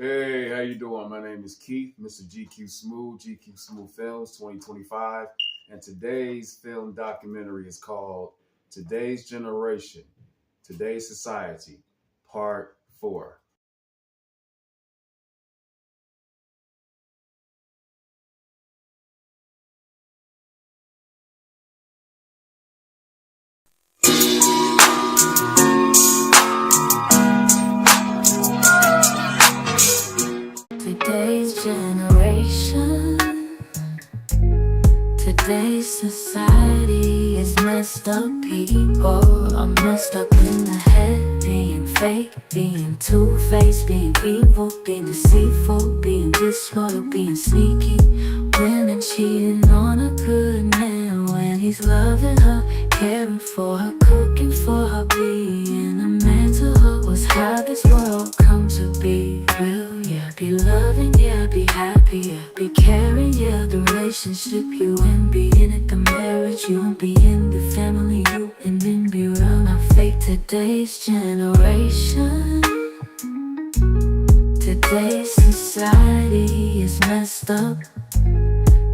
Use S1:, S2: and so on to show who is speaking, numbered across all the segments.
S1: Hey, how you doing? My name is Keith, Mr. GQ Smooth Films 2025, and today's film documentary is called Today's Generation, Today's Society, Part 4.
S2: Today's generation, today's society is messed up. People are messed up in the head, being fake, being two-faced, being evil, being deceitful, being disloyal, being sneaky. Women cheating on a good man when he's loving her, caring for her, cooking for her, being a man to her was how this world come to be. Real, yeah, be loving, yeah, be happy, yeah, be caring, yeah, the relationship you in, be in it, the marriage you in, be in the family you in, then be real, not fake. Today's generation, today's society is messed up.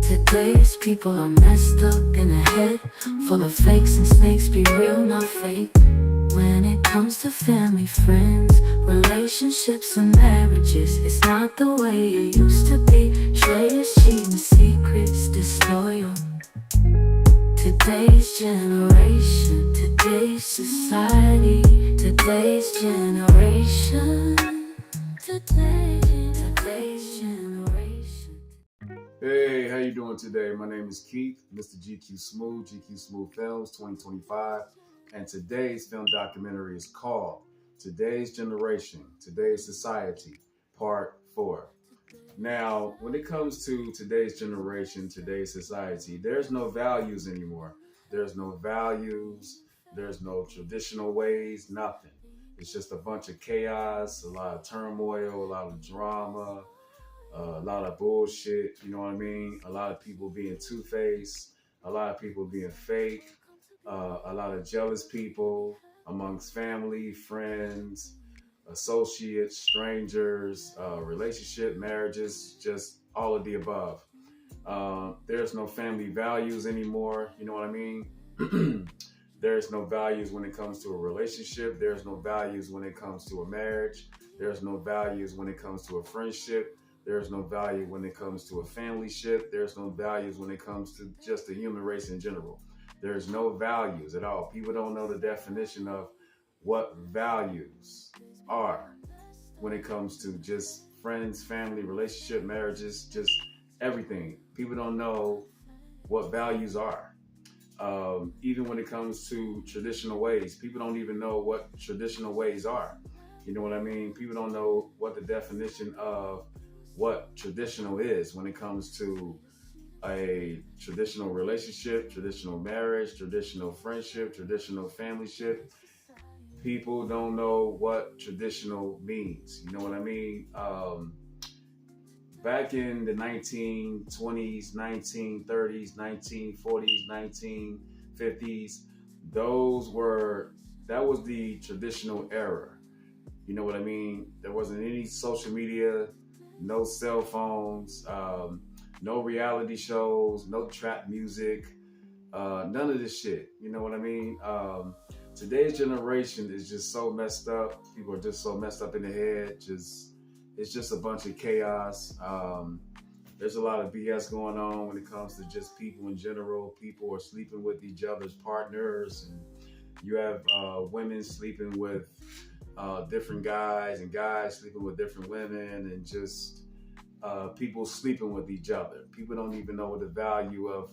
S2: Today's people are messed up in the head, full of fakes and snakes, be real, not fake. When it comes to family, friends, relationships and marriages, it's not the way it used to be. Traitors, cheating, secrets, disloyal. Today's generation, today's society, today's generation, today's generation.
S1: Hey, how you doing today? My name is Keith, Mr. GQ Smooth Films 2025, and today's film documentary is called Today's Generation, Today's Society, Part 4. Now, when it comes to today's generation, today's society, there's no values anymore. There's no values, there's no traditional ways, nothing. It's just a bunch of chaos, a lot of turmoil, a lot of drama, a lot of bullshit, you know what I mean? A lot of people being two-faced, a lot of people being fake, a lot of jealous people amongst family, friends, associates, strangers, relationship, marriages, just all of the above. There's no family values anymore, you know what I mean? There's no values when it comes to a relationship. There's no values when it comes to a marriage. There's no values when it comes to a friendship. There's no value when it comes to a family ship. There's no values when it comes to just the human race in general. There's no values at all. People don't know the definition of what values are when it comes to just friends, family, relationship, marriages, just everything. People don't know what values are. Even when it comes to traditional ways, people don't even know what traditional ways are. You know what I mean? People don't know what the definition of what traditional is when it comes to a traditional relationship, traditional marriage, traditional friendship, traditional family ship. People don't know what traditional means. You know what I mean? Back in the 1920s, 1930s, 1940s, 1950s, that was the traditional era. You know what I mean? There wasn't any social media, no cell phones, no reality shows, no trap music, none of this shit. You know what I mean? Today's generation is just so messed up. People are just so messed up in the head. It's just a bunch of chaos. There's a lot of BS going on when it comes to just people in general. People are sleeping with each other's partners, and you have women sleeping with different guys, and guys sleeping with different women, and just people sleeping with each other. People don't even know what the value of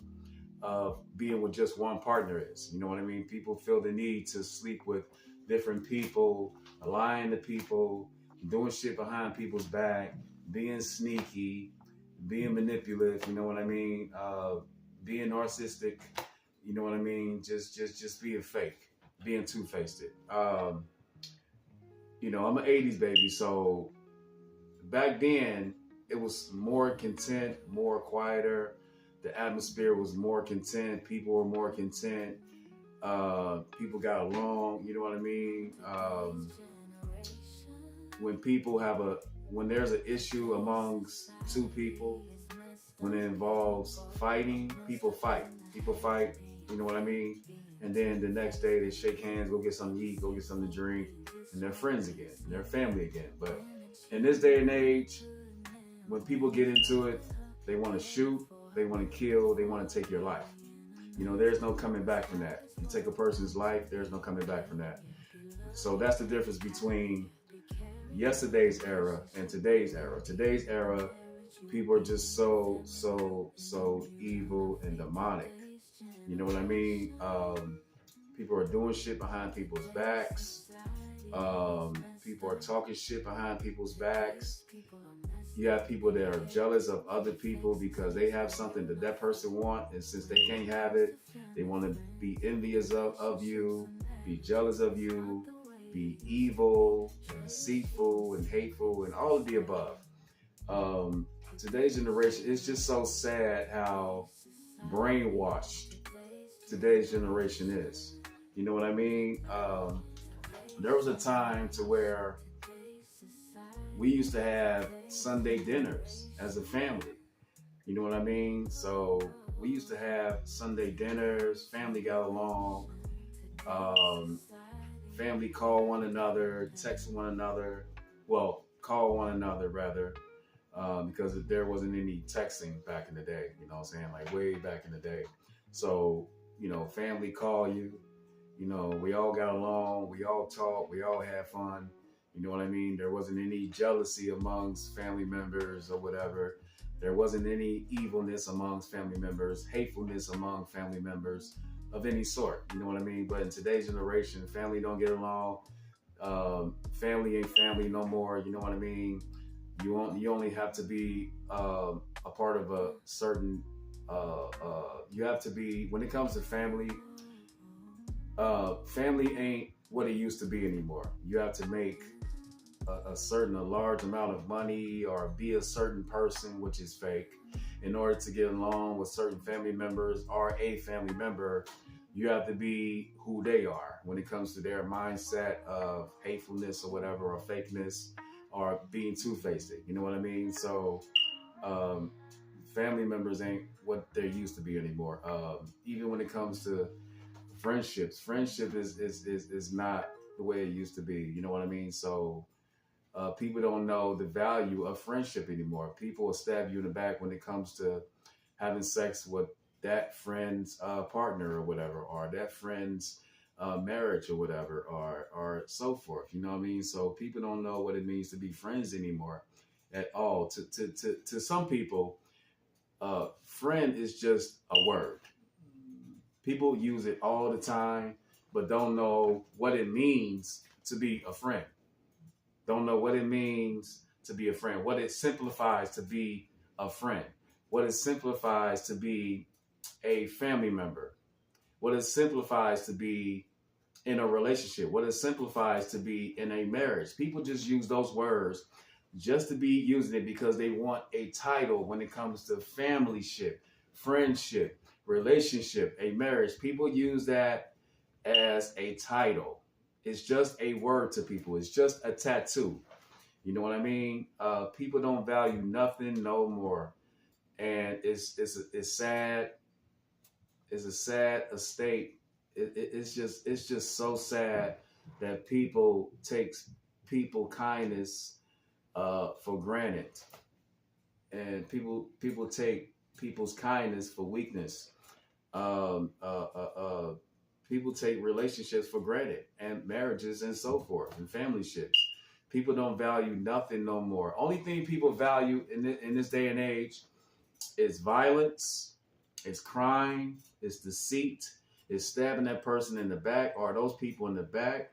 S1: being with just one partner is. You know what I mean? People feel the need to sleep with different people, lying to people, doing shit behind people's back, being sneaky, being manipulative. You know what I mean? Being narcissistic. You know what I mean? Just being fake, being two-faced. I'm an '80s baby, so back then it was more content, more quieter. The atmosphere was more content. People were more content. People got along. You know what I mean? When people have a when there's an issue amongst two people, when it involves fighting, people fight. People fight, you know what I mean? And then the next day they shake hands, go get something to eat, go get something to drink, and they're friends again, and they're family again. But in this day and age, when people get into it, they want to shoot, they want to kill, they want to take your life. You know, there's no coming back from that. You take a person's life, there's no coming back from that. So that's the difference between yesterday's era and today's era. Today's era, people are just so evil and demonic. You know what I mean? People are doing shit behind people's backs. People are talking shit behind people's backs. You have people that are jealous of other people because they have something that that person wants, and since they can't have it, they want to be envious of you, be jealous of you, be evil and deceitful and hateful and all of the above. Today's generation, it's just so sad how brainwashed today's generation is. You know what I mean? There was a time to where we used to have Sunday dinners as a family. You know what I mean? So we used to have Sunday dinners, family got along, family call one another, text one another, well, call one another rather, because there wasn't any texting back in the day, you know what I'm saying? Like way back in the day. So, you know, family call you, you know, we all got along, we all talked, we all had fun. You know what I mean? There wasn't any jealousy amongst family members or whatever. There wasn't any evilness amongst family members, hatefulness among family members of any sort. You know what I mean? But in today's generation, family don't get along. Family ain't family no more. You know what I mean? You only have to be a part of a certain. You have to be, when it comes to family. Family ain't what it used to be anymore. You have to make a large amount of money or be a certain person, which is fake, in order to get along with certain family members or a family member. You have to be who they are when it comes to their mindset of hatefulness or whatever, or fakeness, or being two-faced. You know what I mean? So family members ain't what they used to be anymore. Even when it comes to friendship is not the way it used to be. You know what I mean? So people don't know the value of friendship anymore. People will stab you in the back when it comes to having sex with that friend's partner or whatever, or that friend's marriage or whatever, or so forth. You know what I mean? So people don't know what it means to be friends anymore at all. To some people, friend is just a word. People use it all the time, but don't know what it means to be a friend. Don't know what it means to be a friend, what it simplifies to be a friend, what it simplifies to be a family member, what it simplifies to be in a relationship, what it simplifies to be in a marriage. People just use those words just to be using it because they want a title when it comes to familyship, friendship, relationship, a marriage. People use that as a title. It's just a word to people. It's just a tattoo. You know what I mean? People don't value nothing no more, and it's sad. It's a sad estate. It's just so sad that people takes people kindness for granted, and people take people's kindness for weakness. People take relationships for granted, and marriages and so forth, and family ships. People don't value nothing no more. Only thing people value in this day and age is violence, it's crime, it's deceit, it's stabbing that person in the back or those people in the back.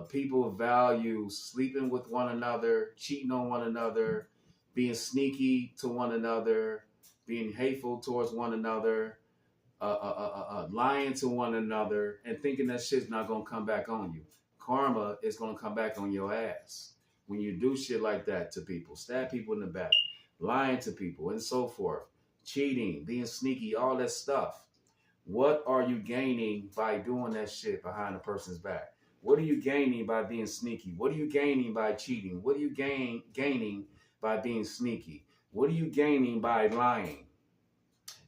S1: People value sleeping with one another, cheating on one another, being sneaky to one another, being hateful towards one another, lying to one another, and thinking that shit's not gonna come back on you. Karma is gonna come back on your ass when you do shit like that to people, stab people in the back, lying to people, and so forth, cheating, being sneaky, all that stuff. What are you gaining by doing that shit behind a person's back? What are you gaining by being sneaky? What are you gaining by cheating? What are you gaining by being sneaky? What are you gaining by lying?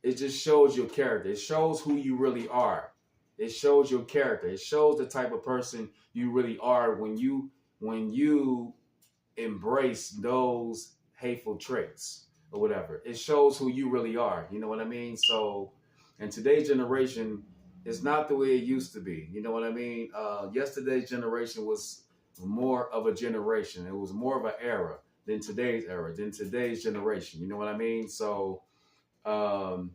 S1: It just shows your character. It shows who you really are. It shows your character. It shows the type of person you really are when you embrace those hateful traits or whatever. It shows who you really are. You know what I mean? So, in today's generation, it's not the way it used to be. You know what I mean? Yesterday's generation was more of a generation. It was more of an era than today's era, than today's generation. You know what I mean? So, um,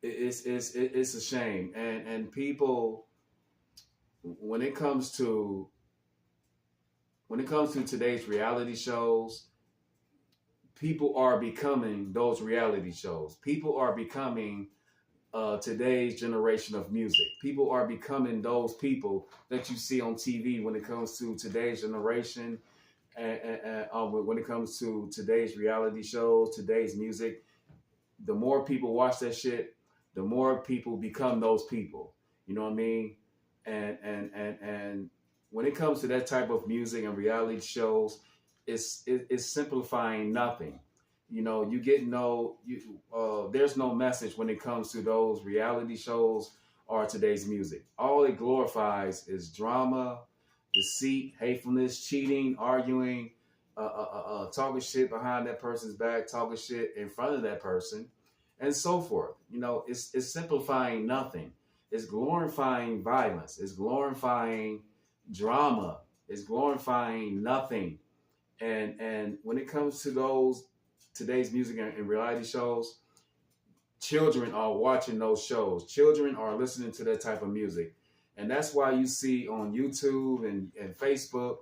S1: it's a shame, and people, when it comes to today's reality shows, people are becoming those reality shows. People are becoming today's generation of music. People are becoming those people that you see on TV when it comes to today's generation, and when it comes to today's reality shows, today's music. The more people watch that shit, the more people become those people. You know what I mean? And when it comes to that type of music and reality shows, it's simplifying nothing. You know, there's no message when it comes to those reality shows or today's music. All it glorifies is drama, deceit, hatefulness, cheating, arguing, talking shit behind that person's back, talking shit in front of that person, and so forth. You know, it's simplifying nothing. It's glorifying violence. It's glorifying drama. It's glorifying nothing. And when it comes to those today's music and reality shows, children are watching those shows. Children are listening to that type of music. And that's why you see on YouTube and Facebook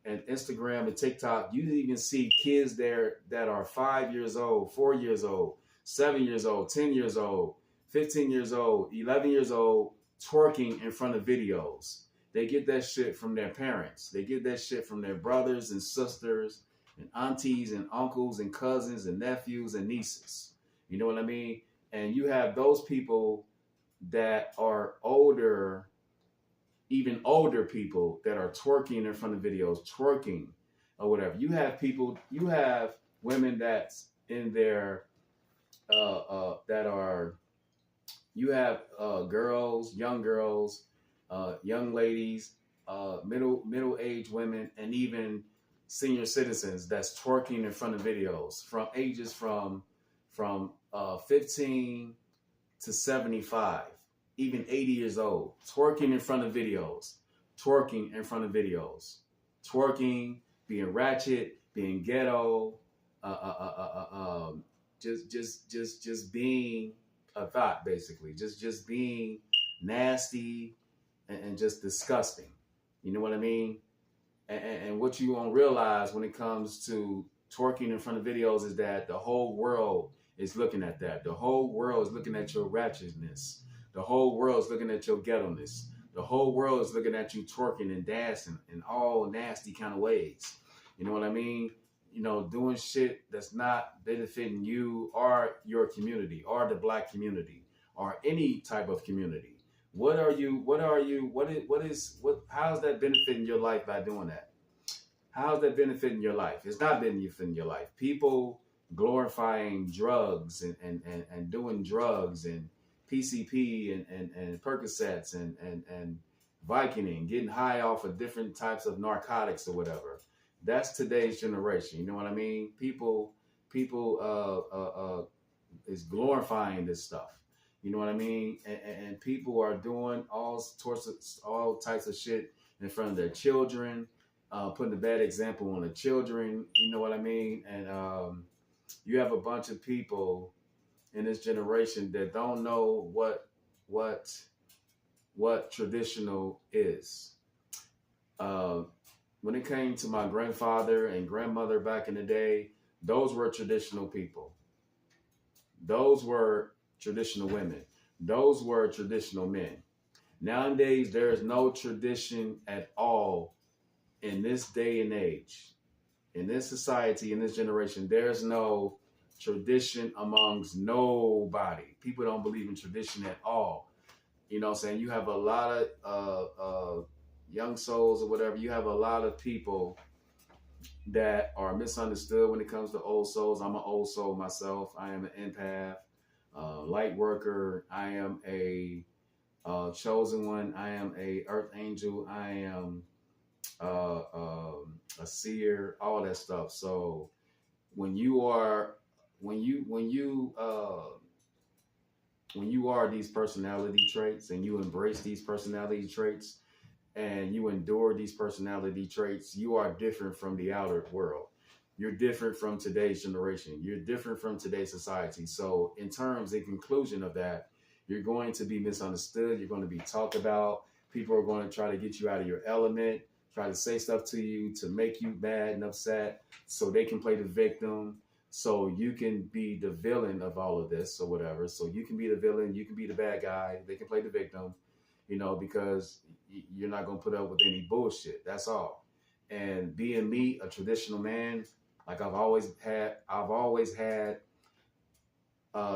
S1: and Instagram and TikTok, you even see kids there that are 5 years old, 4 years old, 7 years old, 10 years old, 15 years old, 11 years old, twerking in front of videos. They get that shit from their parents. They get that shit from their brothers and sisters and aunties and uncles and cousins and nephews and nieces. You know what I mean? And you have those people that are older, even older people that are twerking in front of videos, twerking or whatever. You have women that's in their, girls, young ladies, middle-aged women, and even senior citizens that's twerking in front of videos from ages from 15 to 75, even 80 years old, twerking in front of videos, twerking, being ratchet, being ghetto, just being a thought, basically, just being nasty and just disgusting. You know what I mean? And what you won't realize when it comes to twerking in front of videos is that the whole world is looking at that. The whole world is looking at your ratchetness. The whole world is looking at your ghetto-ness. The whole world is looking at you twerking and dancing in all nasty kind of ways. You know what I mean? You know, doing shit that's not benefiting you or your community or the Black community or any type of community. How is that benefiting your life by doing that? How is that benefiting your life? It's not benefiting your life. People glorifying drugs and doing drugs and PCP and Percocets and Vicodin, getting high off of different types of narcotics or whatever. That's today's generation. You know what I mean? People is glorifying this stuff. You know what I mean? And people are doing all types of shit in front of their children, putting a bad example on the children. You know what I mean? And you have a bunch of people in this generation that don't know what traditional is. When it came to my grandfather and grandmother back in the day, those were traditional people. Those were traditional women. Those were traditional men. Nowadays, there is no tradition at all in this day and age. In this society, in this generation, there's no tradition amongst nobody. People don't believe in tradition at all. You know what I'm saying? You have a lot of young souls or whatever. You have a lot of people that are misunderstood when it comes to old souls. I'm an old soul myself. I am an empath, light worker. I am a chosen one. I am a earth angel. I am a seer. All that stuff. So when you are when you are these personality traits and you embrace these personality traits and you endure these personality traits, you are different from the outer world. You're different from today's generation. You're different from today's society. So in terms, in conclusion of that, you're going to be misunderstood. You're going to be talked about. People are going to try to get you out of your element, try to say stuff to you to make you mad and upset so they can play the victim. So you can be the villain of all of this or whatever. So you can be the villain. You can be the bad guy. They can play the victim, you know, because you're not going to put up with any bullshit. That's all. And being me, a traditional man, like I've always had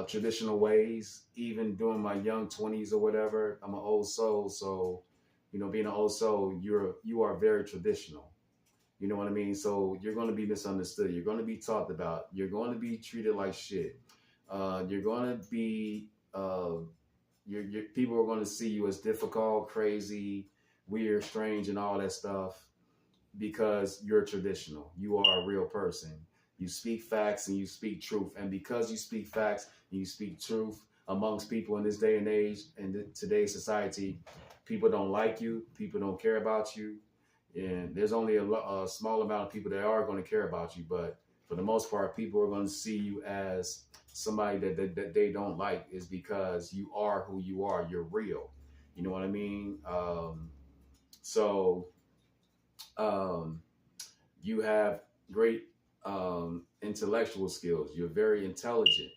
S1: traditional ways, even during my young 20s or whatever. I'm an old soul. So, you know, being an old soul, you are very traditional. You know what I mean? So you're going to be misunderstood. You're going to be talked about. You're going to be treated like shit. You're going to be, people are going to see you as difficult, crazy, weird, strange, and all that stuff because you're traditional. You are a real person. You speak facts and you speak truth. And because you speak facts and you speak truth amongst people in this day and age and today's society, people don't like you. People don't care about you. And there's only a small amount of people that are going to care about you. But for the most part, people are going to see you as somebody that they don't like is because you are who you are. You're real. You know what I mean? You have great intellectual skills. You're very intelligent.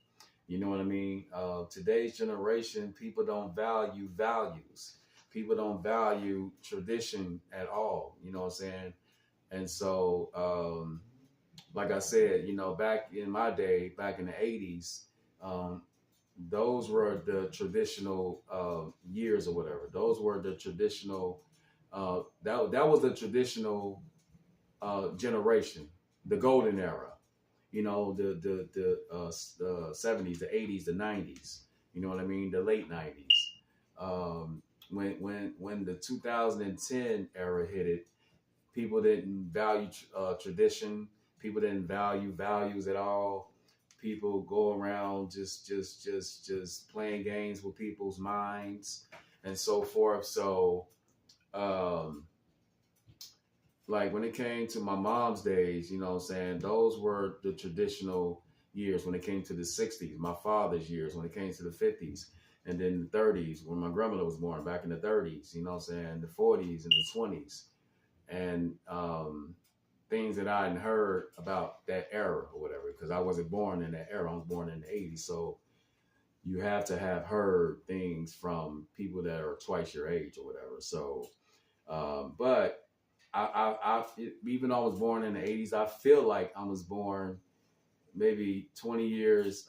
S1: You know what I mean? Today's generation, people don't value values. People don't value tradition at all. You know what I'm saying? And so, like I said, you know, back in my day, back in the 80s, those were the traditional years or whatever. Those were the traditional, that was the traditional generation, the golden era. You know, the 70s, the 80s, the 90s. You know what I mean? The late 90s. When the 2010 era hit it, people didn't value tradition. People didn't value values at all. People go around just playing games with people's minds and so forth. So, like when it came to my mom's days, you know what I'm saying, those were the traditional years when it came to the 60s, my father's years when it came to the 50s, and then the 30s when my grandmother was born back in the 30s, you know what I'm saying, the 40s and the 20s, and things that I hadn't heard about that era or whatever, because I wasn't born in that era. I was born in the 80s. So you have to have heard things from people that are twice your age or whatever. So, but I even though I was born in the 80s, I feel like I was born maybe 20 years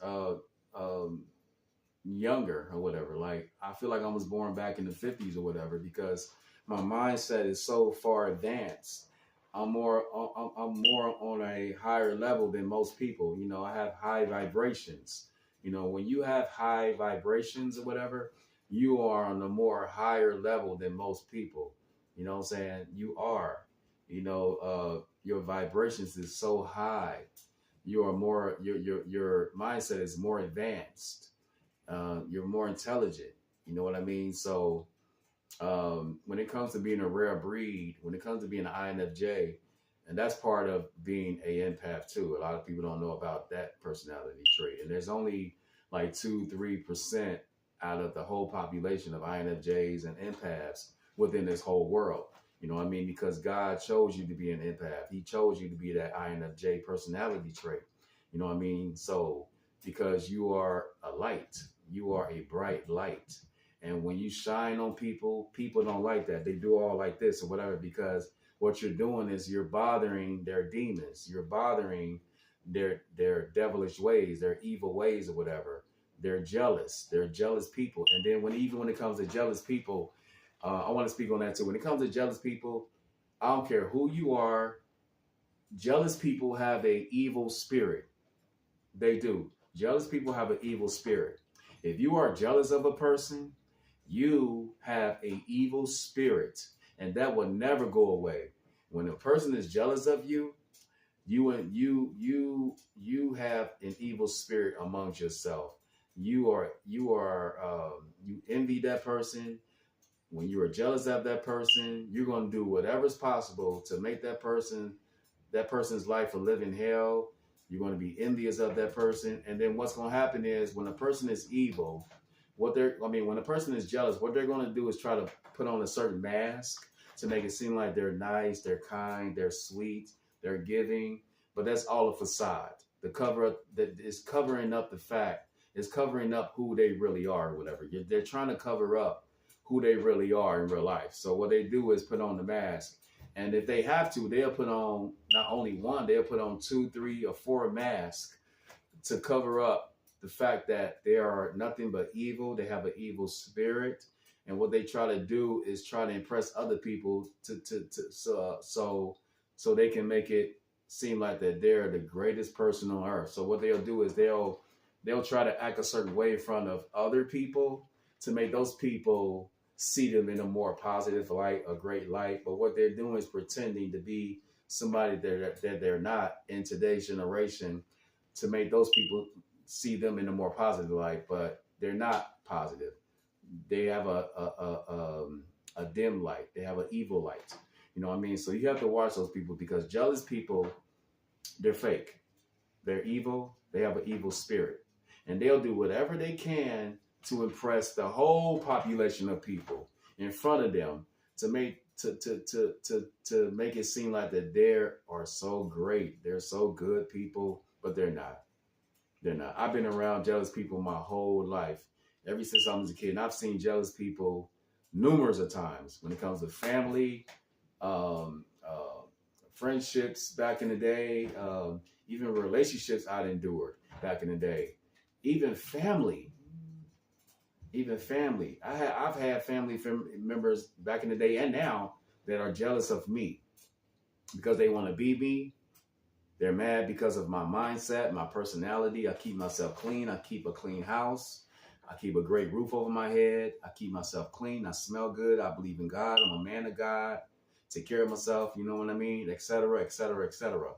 S1: younger or whatever. Like, I feel like I was born back in the 50s or whatever, because my mindset is so far advanced. I'm more on a higher level than most people. You know, I have high vibrations. You know, when you have high vibrations or whatever, you are on a more higher level than most people. You know what I'm saying? You are, you know, your vibrations is so high. You are more, your mindset is more advanced. You're more intelligent. You know what I mean? So when it comes to being a rare breed, when it comes to being an INFJ, and that's part of being a empath too. A lot of people don't know about that personality trait. And there's only like 2-3% out of the whole population of INFJs and empaths within this whole world. You know what I mean? Because God chose you to be an empath. He chose you to be that INFJ personality trait. You know what I mean? So because you are a light, you are a bright light. And when you shine on people, people don't like that. They do all like this or whatever, because what you're doing is you're bothering their demons. You're bothering their devilish ways, their evil ways or whatever. They're jealous. They're jealous people. And then even when it comes to jealous people, I want to speak on that too. When it comes to jealous people, I don't care who you are. Jealous people have a evil spirit. They do. Jealous people have an evil spirit. If you are jealous of a person, you have a evil spirit, and that will never go away. When a person is jealous of you, you have an evil spirit amongst yourself. You envy that person. When you are jealous of that person, you're going to do whatever's possible to make that person's life a living hell. You're going to be envious of that person. And then what's going to happen is when a person is evil, when a person is jealous, what they're going to do is try to put on a certain mask to make it seem like they're nice, they're kind, they're sweet, they're giving. But that's all a facade. The cover up that is covering up the fact, is covering up who they really are, or whatever. They're trying to cover up who they really are in real life. So what they do is put on the mask. And if they have to, they'll put on not only one, they'll put on 2, 3, or 4 masks to cover up the fact that they are nothing but evil. They have an evil spirit. And what they try to do is try to impress other people so they can make it seem like that they're the greatest person on earth. So what they'll do is they'll try to act a certain way in front of other people to make those people see them in a more positive light, a great light. But what they're doing is pretending to be somebody that they're not in today's generation to make those people see them in a more positive light, but they're not positive. They have a dim light. They have an evil light. You know what I mean? So you have to watch those people, because jealous people, they're fake. They're evil. They have an evil spirit. And they'll do whatever they can to impress the whole population of people in front of them to make it seem like that they are so great. They're so good people, but they're not. They're not. I've been around jealous people my whole life, ever since I was a kid. And I've seen jealous people numerous of times when it comes to family, friendships back in the day, even relationships I'd endured back in the day, even family. I've had family members back in the day and now that are jealous of me because they want to be me. They're mad because of my mindset, my personality. I keep myself clean. I keep a clean house. I keep a great roof over my head. I keep myself clean. I smell good. I believe in God. I'm a man of God. Take care of myself. You know what I mean? Et cetera, et cetera, et cetera.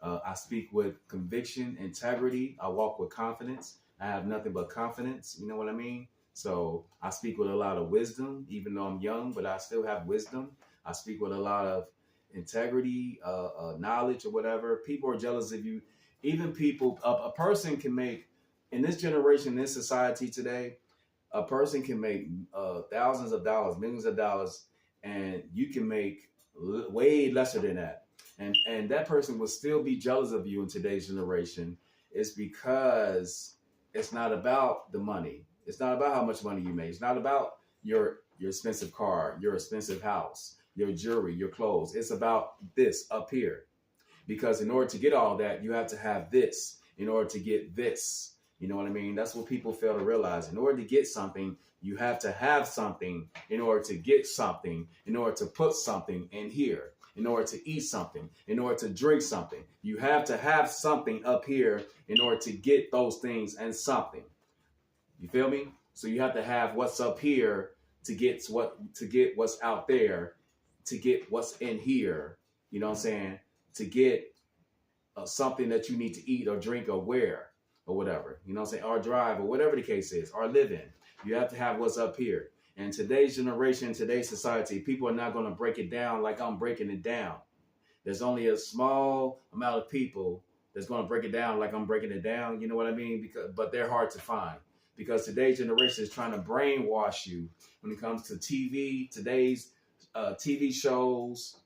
S1: I speak with conviction, integrity. I walk with confidence. I have nothing but confidence. You know what I mean? So I speak with a lot of wisdom, even though I'm young, but I still have wisdom. I speak with a lot of integrity, knowledge, or whatever. People are jealous of you. Even people, a person can make, in this generation, in this society today, a person can make thousands of dollars, millions of dollars, and you can make way lesser than that. And that person will still be jealous of you in today's generation. It's because it's not about the money. It's not about how much money you make. It's not about your expensive car, your expensive house, your jewelry, your clothes. It's about this up here. Because in order to get all that, you have to have this in order to get this. You know what I mean? That's what people fail to realize. In order to get something, you have to have something in order to get something, in order to put something in here, in order to eat something, in order to drink something. You have to have something up here in order to get those things and something. You feel me? So you have to have what's up here to get what's out there, to get what's in here. You know what I'm saying? To get something that you need to eat or drink or wear or whatever. You know what I'm saying? Or drive or whatever the case is, or live in. You have to have what's up here. And today's generation, today's society, people are not going to break it down like I'm breaking it down. There's only a small amount of people that's going to break it down like I'm breaking it down. You know what I mean? But they're hard to find. Because today's generation is trying to brainwash you when it comes to TV, today's TV shows,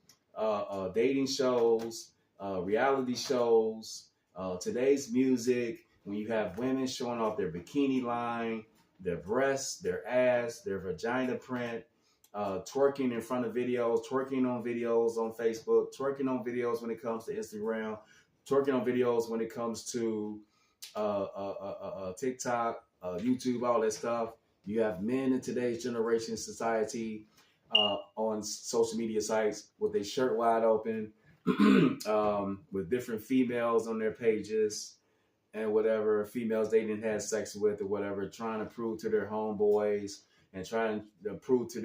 S1: dating shows, reality shows, today's music, when you have women showing off their bikini line, their breasts, their ass, their vagina print, twerking in front of videos, twerking on videos on Facebook, twerking on videos when it comes to Instagram, twerking on videos when it comes to TikTok, YouTube, all that stuff. You have men in today's generation society on social media sites with their shirt wide open, with different females on their pages and whatever, females they didn't have sex with or whatever, trying to prove to their homeboys and trying to prove to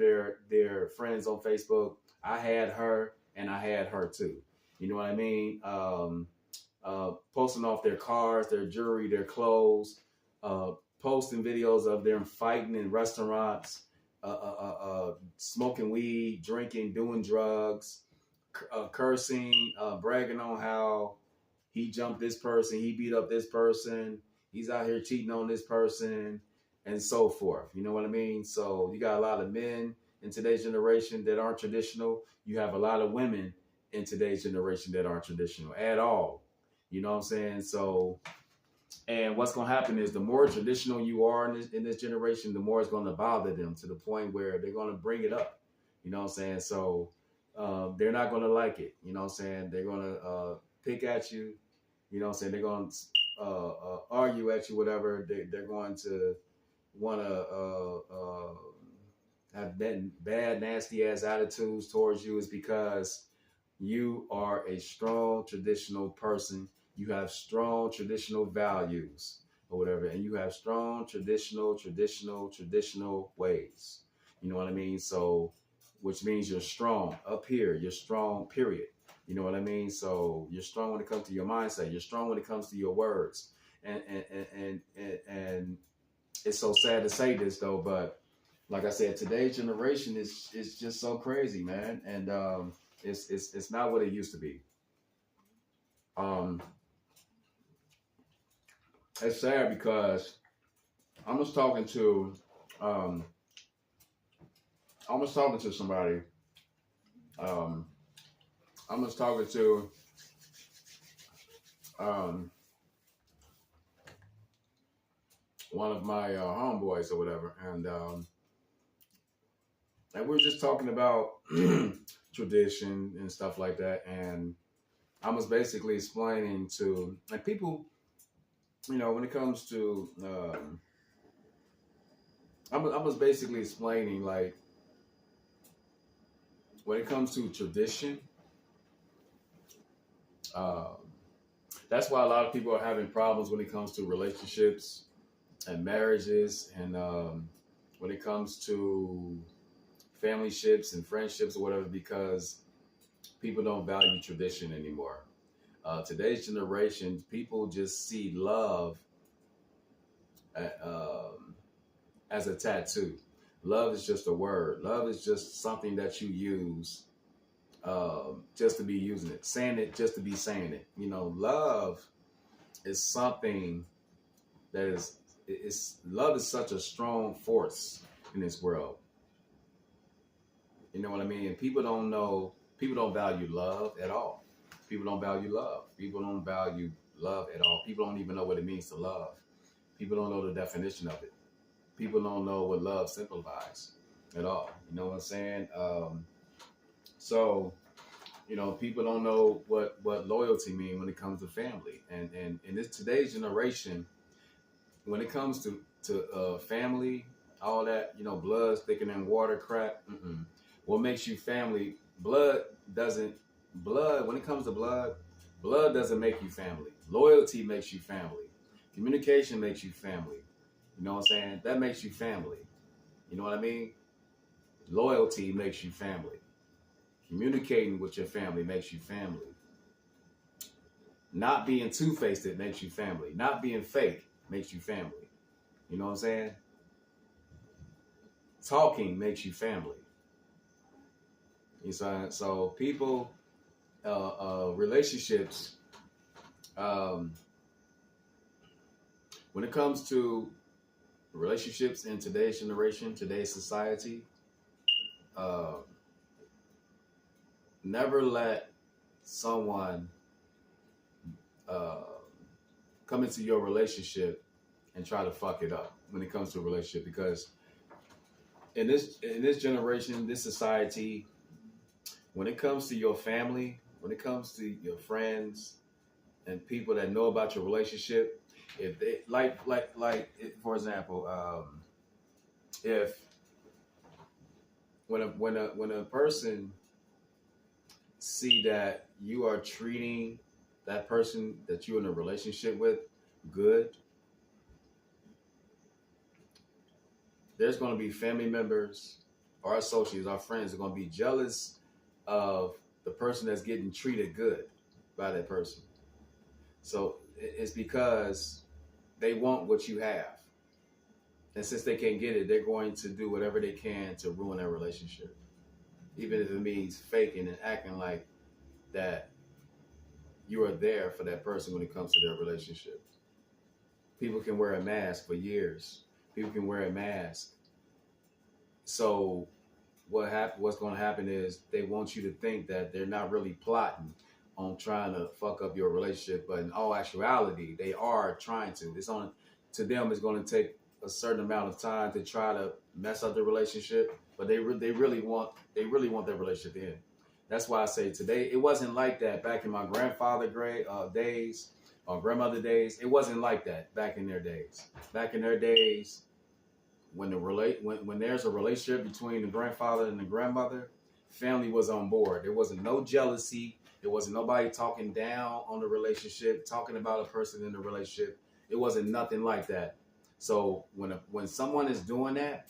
S1: their friends on Facebook, I had her and I had her too. You know what I mean? Posting off their cars, their jewelry, their clothes, posting videos of them fighting in restaurants, smoking weed, drinking, doing drugs, cursing, bragging on how he jumped this person, he beat up this person, he's out here cheating on this person, and so forth. You know what I mean? So you got a lot of men in today's generation that aren't traditional. You have a lot of women in today's generation that aren't traditional at all. You know what I'm saying? So, and what's going to happen is the more traditional you are in this generation, the more it's going to bother them to the point where they're going to bring it up. You know what I'm saying? So they're not going to like it. You know what I'm saying? They're going to pick at you. You know what I'm saying? They're going to argue at you, whatever. They're going to want to have bad, nasty ass attitudes towards you is because you are a strong traditional person. You have strong traditional values or whatever, and you have strong traditional ways. You know what I mean? So, which means you're strong up here. You're strong, period. You know what I mean? So you're strong when it comes to your mindset. You're strong when it comes to your words. And it's so sad to say this though, but like I said, today's generation is just so crazy, man. And it's not what it used to be. It's sad because I was talking to somebody. I was talking to one of my homeboys or whatever, and we were just talking about tradition and stuff like that, and I was basically explaining to like people, you know, when it comes to I was basically explaining like when it comes to tradition, that's why a lot of people are having problems when it comes to relationships and marriages, and when it comes to family ships and friendships or whatever, because people don't value tradition anymore. Today's generation, people just see love as a tattoo. Love is just a word. Love is just something that you use just to be using it, saying it just to be saying it. You know, love is something that love is such a strong force in this world. You know what I mean? And people don't value love at all. People don't value love. People don't value love at all. People don't even know what it means to love. People don't know the definition of it. People don't know what love simplifies at all. You know what I'm saying? So, you know, people don't know what loyalty means when it comes to family. And in this today's generation, when it comes to family, all that, you know, blood thicker than water crap. What makes you family? When it comes to blood doesn't make you family. Loyalty makes you family. Communication makes you family. You know what I'm saying? That makes you family. You know what I mean? Loyalty makes you family. Communicating with your family makes you family. Not being two-faced, it makes you family. Not being fake makes you family. You know what I'm saying? Talking makes you family. You know, so people, relationships, when it comes to relationships in today's generation, today's society, never let someone come into your relationship and try to fuck it up when it comes to a relationship, because in this generation, this society, when it comes to your family, when it comes to your friends and people that know about your relationship, If they for example, if when a person see that you are treating that person that you're in a relationship with good, there's going to be family members, our associates, our friends are going to be jealous of the person that's getting treated good by that person. So it's because they want what you have. And since they can't get it, they're going to do whatever they can to ruin their relationship. Even if it means faking and acting like that you are there for that person when it comes to their relationship. People can wear a mask for years. People can wear a mask. So what's going to happen is they want you to think that they're not really plotting on trying to fuck up your relationship, but in all actuality, they are trying to. To them, it's going to take a certain amount of time to try to mess up the relationship, but they really want their relationship to end. That's why I say today, it wasn't like that back in my grandfather days or grandmother days. It wasn't like that back in their days. Back in their days, when there's a relationship between the grandfather and the grandmother, family was on board. There wasn't no jealousy. There wasn't nobody talking down on the relationship, talking about a person in the relationship. It wasn't nothing like that. So when someone is doing that,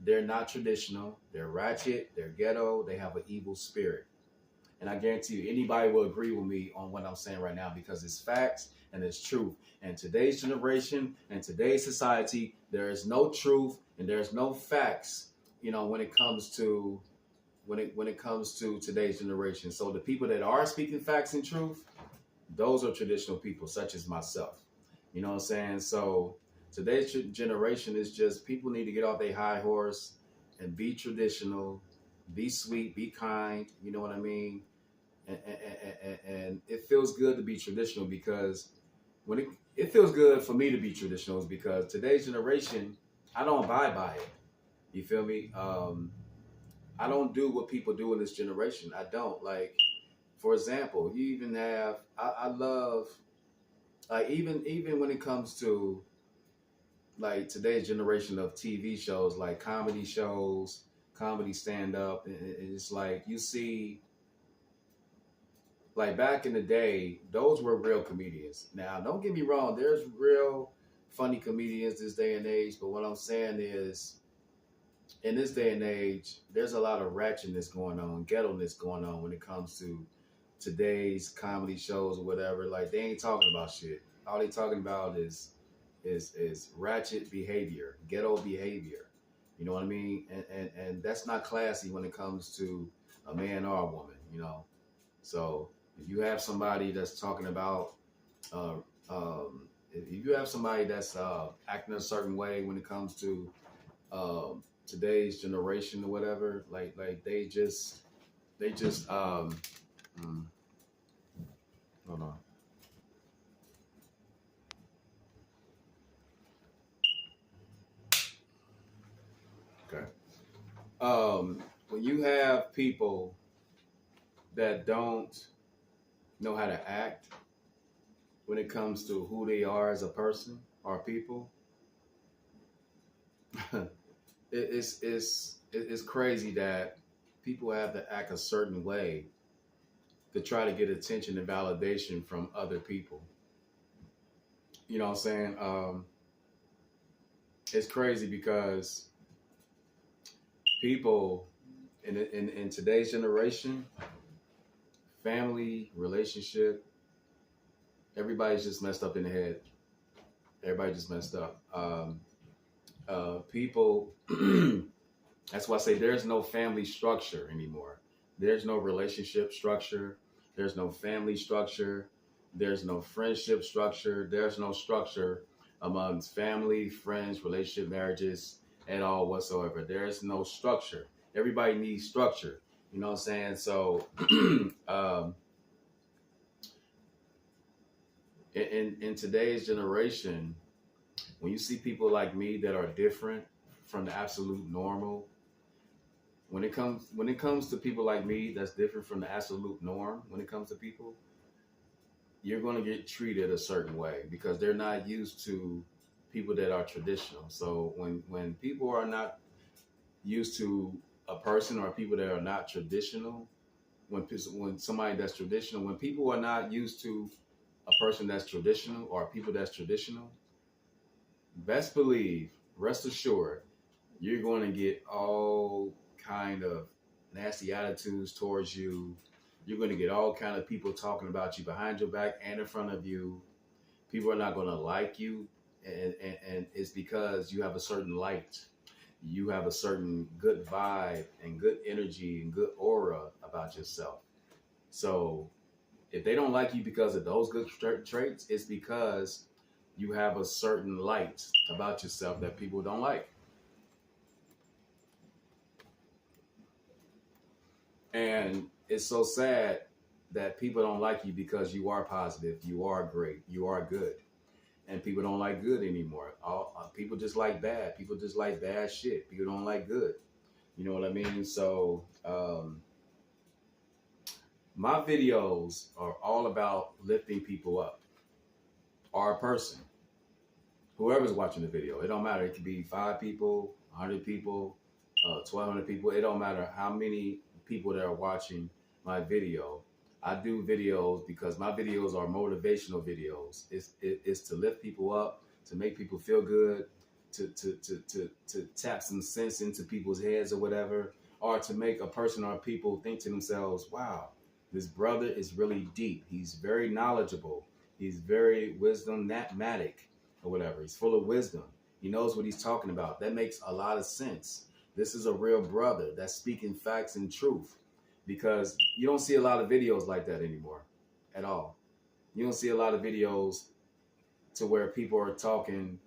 S1: they're not traditional. They're ratchet. They're ghetto. They have an evil spirit. And I guarantee you, anybody will agree with me on what I'm saying right now because it's facts and it's truth. And today's generation and today's society, there is no truth and there's no facts, when it comes to today's generation. So the people that are speaking facts and truth, those are traditional people, such as myself. You know what I'm saying? So today's generation is just people need to get off their high horse and be traditional, be sweet, be kind. You know what I mean? And it feels good to be traditional because when it feels good for me to be traditional is because today's generation, I don't abide by it. You feel me? I don't do what people do in this generation. I don't. Like, for example, you even have, I love, like, even when it comes to, like, today's generation of TV shows, like comedy shows, comedy stand-up, it's like, you see, like, back in the day, those were real comedians. Now, don't get me wrong, there's real funny comedians this day and age, but what I'm saying is, in this day and age, there's a lot of ratchetness going on, ghetto-ness going on when it comes to today's comedy shows or whatever. Like, they ain't talking about shit. All they talking about is ratchet behavior, ghetto behavior. You know what I mean? And that's not classy when it comes to a man or a woman, So if you have somebody that's talking about, if you have somebody that's acting a certain way when it comes to today's generation or whatever, like they just hold on. Okay. When you have people that don't know how to act when it comes to who they are as a person or people, it's crazy that people have to act a certain way to try to get attention and validation from other people. You know what I'm saying? It's crazy because people in today's generation, family, relationship, everybody's just messed up in the head. Everybody just messed up. People, that's why I say there's no family structure anymore. There's no relationship structure. There's no family structure. There's no friendship structure. There's no structure amongst family, friends, relationship, marriages, at all whatsoever. There's no structure. Everybody needs structure. You know what I'm saying? So, in today's generation, when you see people like me that are different from the absolute normal, when it comes to people like me that's different from the absolute norm, when it comes to people, you're going to get treated a certain way because they're not used to people that are traditional. So when people are not used to a person or people that are not traditional, when somebody that's traditional, when people are not used to a person that's traditional or people that's traditional, best believe, rest assured, you're going to get all kind of nasty attitudes towards you. You're going to get all kind of people talking about you behind your back and in front of you. People are not going to like you, and it's because you have a certain light. You have a certain good vibe and good energy and good aura about yourself. So if they don't like you because of those good traits, it's because you have a certain light about yourself that people don't like. And it's so sad that people don't like you because you are positive, you are great, you are good. And people don't like good anymore. People just like bad. People just like bad shit. People don't like good. You know what I mean? So my videos are all about lifting people up or a person. Whoever's watching the video, it don't matter. It could be 5 people, 100 people, 1,200 people. It don't matter how many people that are watching my video. I do videos because my videos are motivational videos. It's to lift people up, to make people feel good, to tap some sense into people's heads or whatever, or to make a person or people think to themselves, wow, this brother is really deep. He's very knowledgeable. He's very wisdommatic or whatever. He's full of wisdom. He knows what he's talking about. That makes a lot of sense. This is a real brother that's speaking facts and truth, because you don't see a lot of videos like that anymore at all. You don't see a lot of videos to where people are talking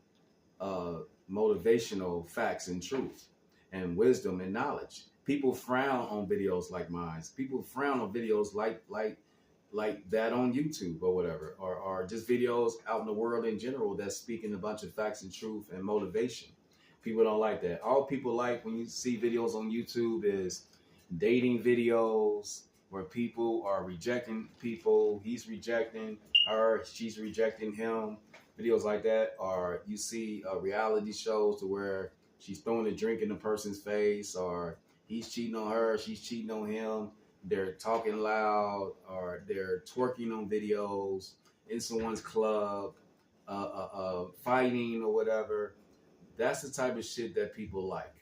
S1: motivational facts and truth and wisdom and knowledge. People frown on videos like mine. People frown on videos like that on YouTube or whatever, or just videos out in the world in general that's speaking a bunch of facts and truth and motivation. People don't like that. All people like when you see videos on YouTube is dating videos where people are rejecting people. He's rejecting her, she's rejecting him. Videos like that. Or you see reality shows to where she's throwing a drink in the person's face, or he's cheating on her, she's cheating on him. They're talking loud, or they're twerking on videos in someone's club, fighting or whatever. That's the type of shit that people like.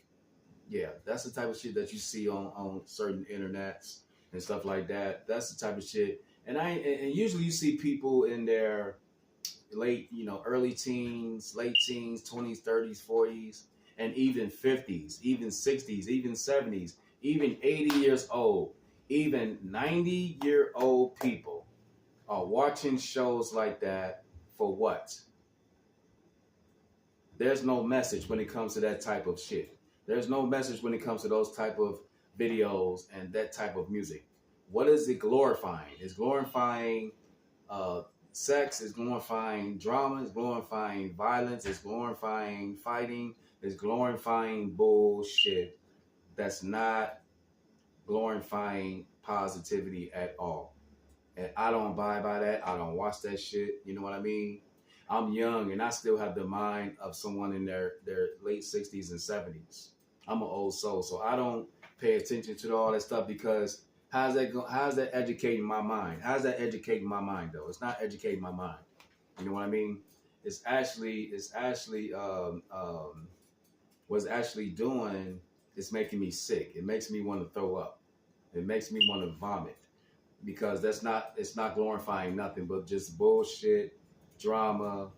S1: Yeah, that's the type of shit that you see on certain internets and stuff like that. That's the type of shit. And usually you see people in their early teens, late teens, 20s, 30s, 40s, and even 50s, even 60s, even 70s, even 80 years old, even 90-year-old people are watching shows like that for what? There's no message when it comes to that type of shit. There's no message when it comes to those type of videos and that type of music. What is it glorifying? It's glorifying sex, it's glorifying drama, it's glorifying violence, it's glorifying fighting, it's glorifying bullshit that's not glorifying positivity at all. And I don't buy by that. I don't watch that shit. You know what I mean? I'm young and I still have the mind of someone in their late 60s and 70s. I'm an old soul, so I don't pay attention to all that stuff because how's that educating my mind? How's that educating my mind though? It's not educating my mind. You know what I mean? It's actually what's actually doing is making me sick. It makes me want to throw up. It makes me want to vomit because it's not glorifying nothing but just bullshit, drama,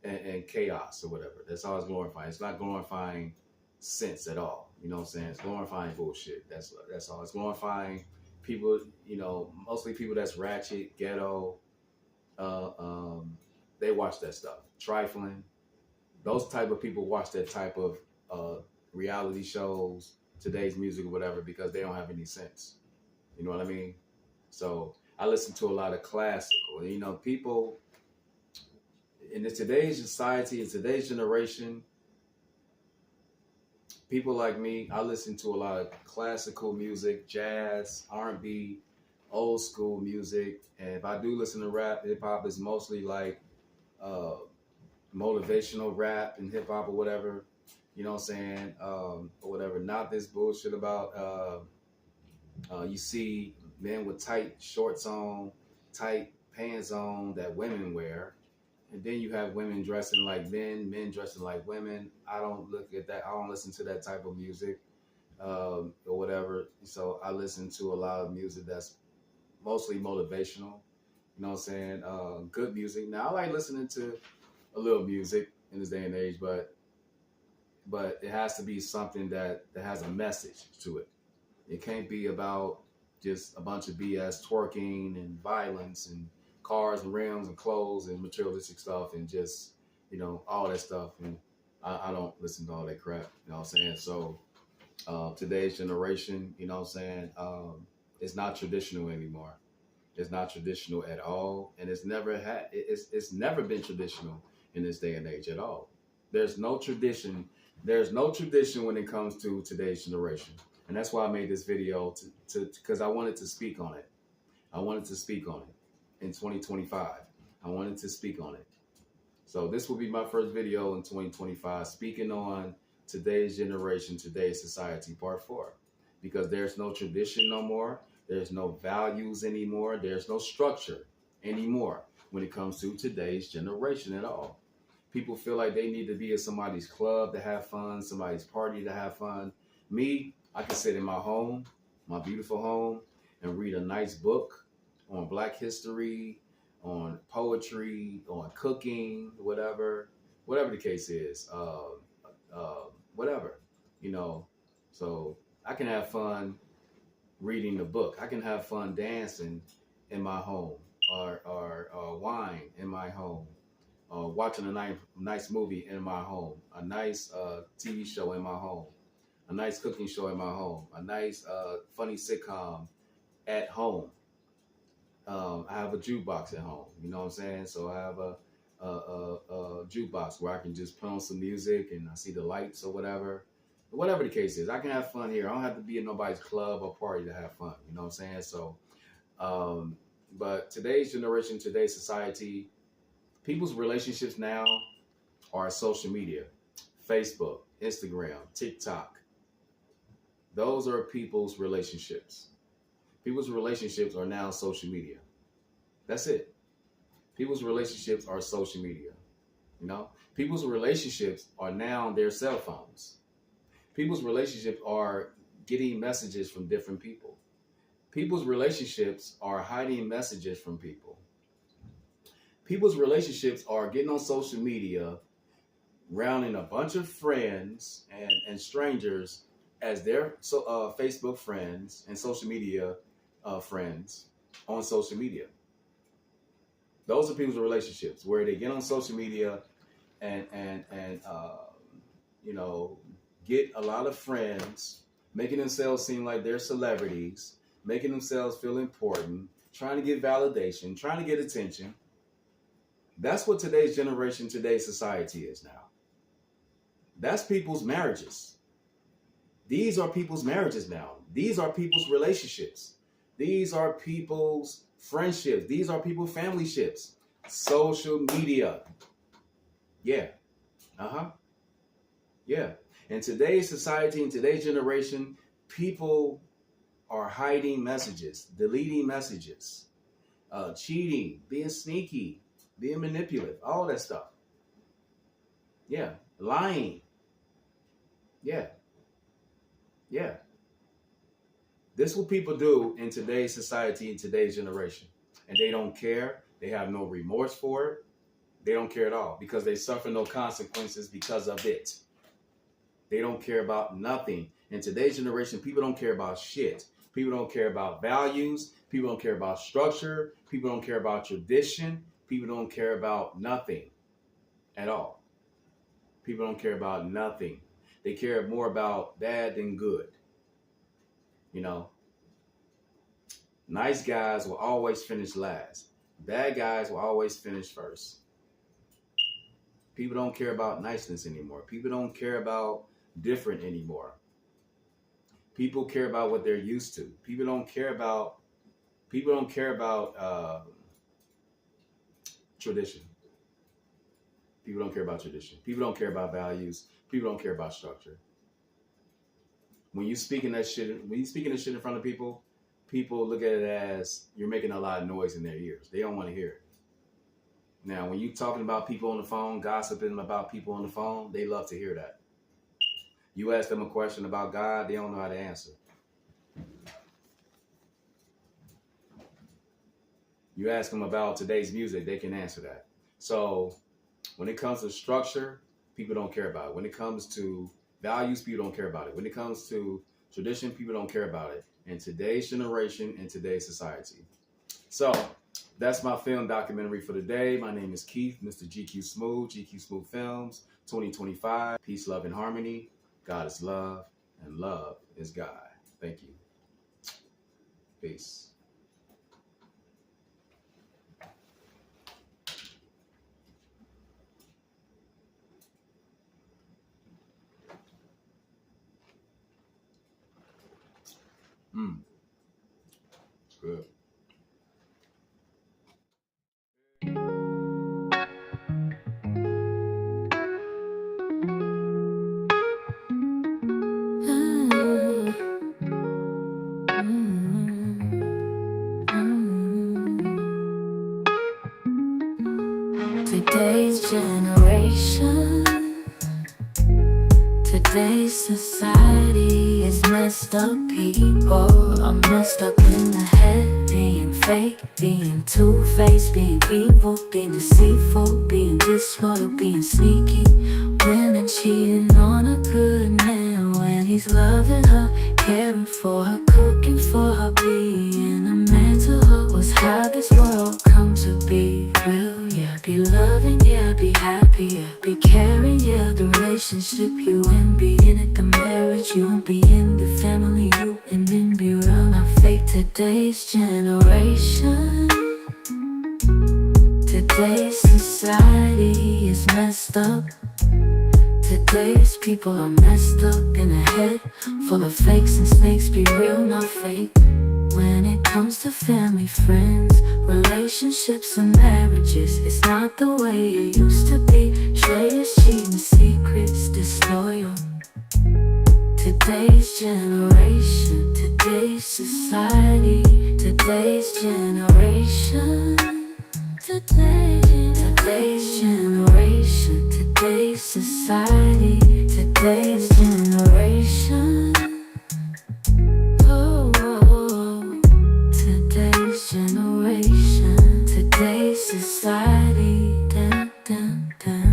S1: and chaos or whatever. That's all it's glorifying. It's not glorifying sense at all. You know what I'm saying? It's glorifying bullshit. That's all. It's glorifying people, mostly people that's ratchet, ghetto. They watch that stuff. Trifling. Those type of people watch that type of reality shows, today's music or whatever, because they don't have any sense. You know what I mean? So I listen to a lot of classical. People in today's society, in today's generation, people like me, I listen to a lot of classical music, jazz, R&B, old school music. And if I do listen to rap, hip hop is mostly like uh, motivational rap and hip hop or whatever. You know what I'm saying? Or whatever. Not this bullshit about you see men with tight shorts on, tight pants on that women wear. And then you have women dressing like men dressing like women. I don't look at that. I don't listen to that type of music or whatever. So I listen to a lot of music that's mostly motivational. You know what I'm saying? Good music. Now I like listening to a little music in this day and age, but it has to be something that has a message to it. It can't be about just a bunch of BS twerking and violence and cars and rims and clothes and materialistic stuff and just, all that stuff. And I don't listen to all that crap, you know what I'm saying? So today's generation, you know what I'm saying, it's not traditional anymore. It's not traditional at all. And it's never been traditional in this day and age at all. There's no tradition. There's no tradition when it comes to today's generation. And that's why I made this video because I wanted to speak on it. I wanted to speak on it in 2025. I wanted to speak on it. So this will be my first video in 2025 speaking on today's generation, today's society, part 4. Because there's no tradition no more. There's no values anymore. There's no structure anymore when it comes to today's generation at all. People feel like they need to be at somebody's club to have fun, somebody's party to have fun. Me, I can sit in my home, my beautiful home, and read a nice book on Black history, on poetry, on cooking, whatever the case is, whatever, So I can have fun reading the book. I can have fun dancing in my home, or wine in my home, watching a nice movie in my home, a nice TV show in my home, a nice cooking show in my home, a nice funny sitcom at home. I have a jukebox at home, you know what I'm saying? So I have a jukebox where I can just put on some music and I see the lights or whatever. Whatever the case is, I can have fun here. I don't have to be at nobody's club or party to have fun, you know what I'm saying? So, but today's generation, today's society, people's relationships now are social media, Facebook, Instagram, TikTok. Those are people's relationships. People's relationships are now social media. That's it. People's relationships are social media. People's relationships are now their cell phones. People's relationships are getting messages from different people. People's relationships are hiding messages from people. People's relationships are getting on social media, rounding a bunch of friends and strangers as their Facebook friends and social media friends on social media. Those are people's relationships where they get on social media and get a lot of friends, making themselves seem like they're celebrities, making themselves feel important, trying to get validation, trying to get attention. That's what today's generation, today's society is now. That's people's marriages. These are people's marriages now. These are people's relationships. These are people's friendships. These are people's family ships. Social media. Yeah. Yeah. In today's society, in today's generation, people are hiding messages, deleting messages, cheating, being sneaky, being manipulative, all that stuff. Yeah. Lying. Yeah. Yeah. This is what people do in today's society, in today's generation. And they don't care. They have no remorse for it. They don't care at all because they suffer no consequences because of it. They don't care about nothing. In today's generation, people don't care about shit. People don't care about values. People don't care about structure. People don't care about tradition. People don't care about nothing at all. People don't care about nothing. They care more about bad than good. Nice guys will always finish last. Bad guys will always finish first. People don't care about niceness anymore. People don't care about different anymore. People care about what they're used to. People don't care about People don't care about tradition. People don't care about tradition. People don't care about values. People don't care about structure. When you speaking that shit, in front of people, people look at it as you're making a lot of noise in their ears. They don't want to hear it. Now, when you talking about people on the phone, gossiping about people on the phone, they love to hear that. You ask them a question about God, they don't know how to answer. You ask them about today's music, they can answer that. So when it comes to structure, people don't care about it. When it comes to values, people don't care about it. When it comes to tradition, people don't care about it in today's generation and today's society. So that's my film documentary for today. My name is Keith, Mr. GQ Smooth, GQ Smooth Films, 2025. Peace, love, and harmony. God is love, and love is God. Thank you. Peace. Good.
S2: Today's generation, today's society is messed up. People are messed up in the head, being fake, being two-faced, being evil, being deceitful, being disloyal, being sneaky. Women cheating on a good man when he's loving her, caring for her, cooking for her, being a man to her. Was how this world come to be. Real, yeah, be loving, yeah, be happy, yeah, be caring, yeah, the relationship you in, be in it, the marriage you and be in, the family you and then be real, not fake. Today's generation, today's society is messed up. Today's people are messed up in the head, full of fakes and snakes, be real, not fake. When it comes to family, friends, relationships and marriages, it's not the way it used to be. Traitors, cheating, secrets, disloyal. Today's generation, today's society, today's generation, today's generation, today's society, today's generation. Today's generation, today's society, dun, dun, dun.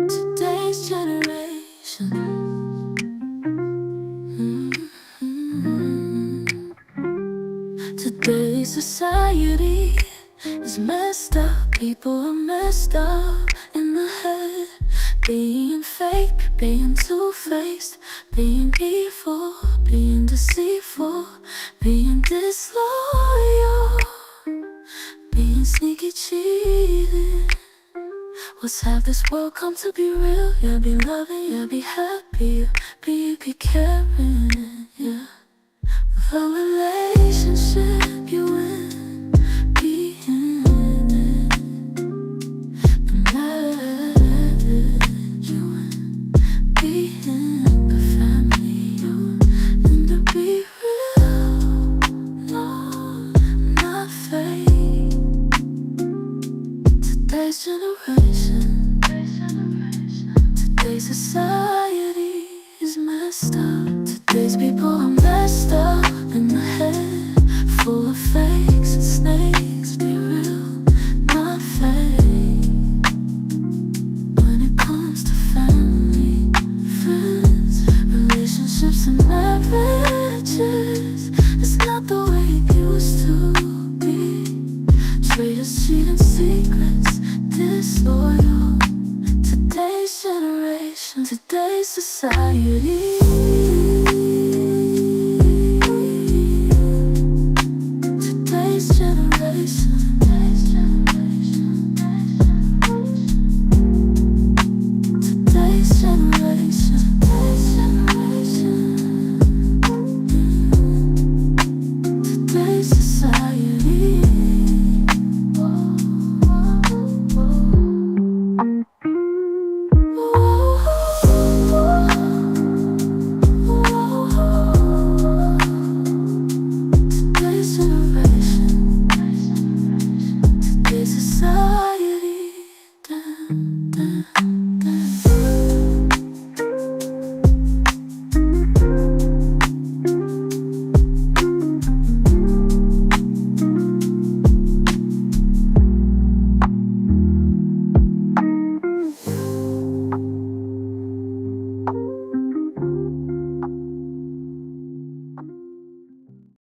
S2: Today's generation. Today's society is messed up. People are messed up in the head, being fake, being two-faced, being evil, being deceitful, being disloyal, being sneaky, cheating. What's have this world come to be real? Yeah, be loving, yeah, be happy, yeah, be caring, yeah. The relationship you in, be in it. The marriage you in, be in the family you in. And to be real, no, not fake. Today's generation, today's society is messed up. Today's people are messed up in the head, full of fakes and snakes. Be real, not fake. When it comes to family, friends, relationships and marriages, it's not the way it used to be. Traitors, cheating, secrets, disloyal. Today's generation, today's society. generation.